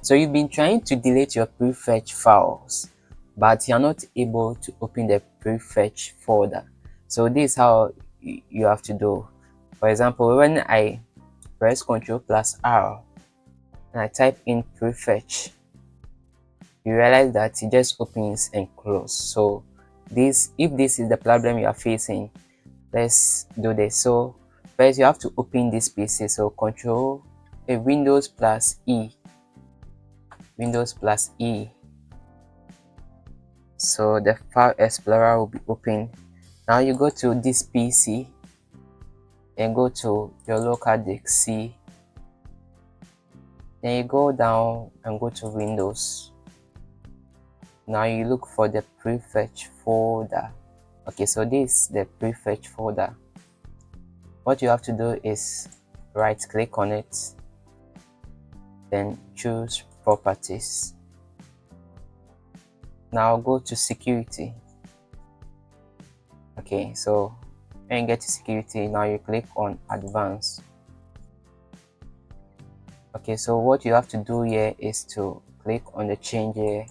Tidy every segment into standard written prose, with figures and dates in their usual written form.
So you've been trying to delete your Prefetch files, but you're not able to open the Prefetch folder. So this is how you have to do. For example, when I press Ctrl+R and I type in Prefetch, you realize that it just opens and closes. So if this is the problem you are facing, let's do this. So first you have to open this PC. So Windows plus E. So the file explorer will be open. Now you go to this PC and go to your local disk C. Then you go down and go to Windows. Now you look for the Prefetch folder. Okay, so this is the Prefetch folder. What you have to do is right click on it, then choose properties. Now go to security. Okay, so when you get to security, now you click on advanced. Okay, so what you have to do here is to click on the change here.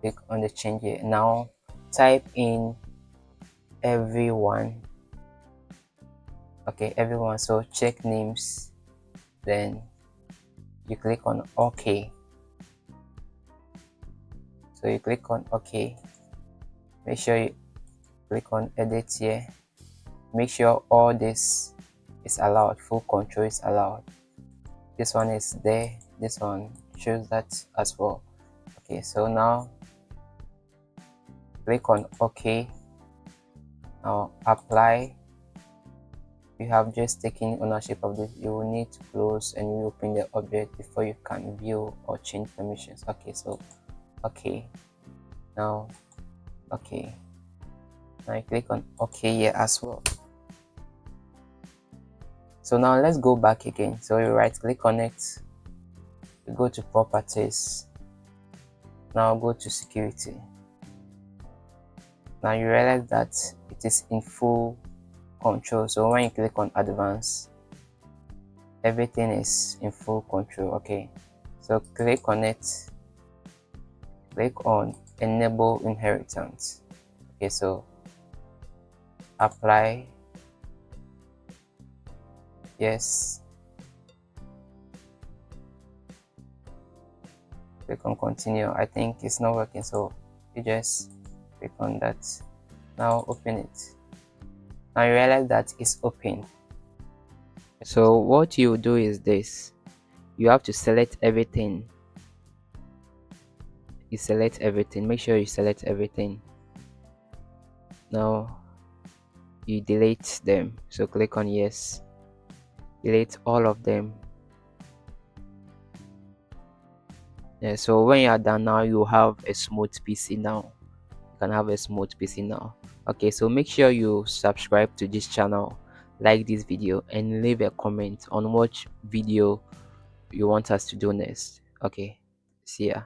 Click on the change here. Now type in everyone. Okay, everyone. So check names, then you click on OK. So you click on OK. Make sure you click on edit here. Make sure all this is allowed, full control is allowed. This one is there, this one, choose that as well. Okay, so now click on OK. Now apply. You have just taken ownership of this. You will need to close and reopen the object before you can view or change permissions. Okay, so OK. Now OK. Now you click on OK here as well. So now let's go back again. So you right click on it, you go to properties, now go to security. Now you realize that it is in full control. So when you click on advanced, everything is in full control. Okay, so click on it, click on enable inheritance. Okay, so apply, yes, click on continue. I think it's not working, so you just click on that. Now open it. Now you realize that it's open. So what you do is this: you have to select everything. You select everything. Make sure you select everything. Now you delete them. So click on yes. Delete all of them. Yeah, so when you are done, now you have a smooth PC now. You can have a smooth PC now. Okay, so make sure you subscribe to this channel, like this video, and leave a comment on what video you want us to do next. Okay, see ya.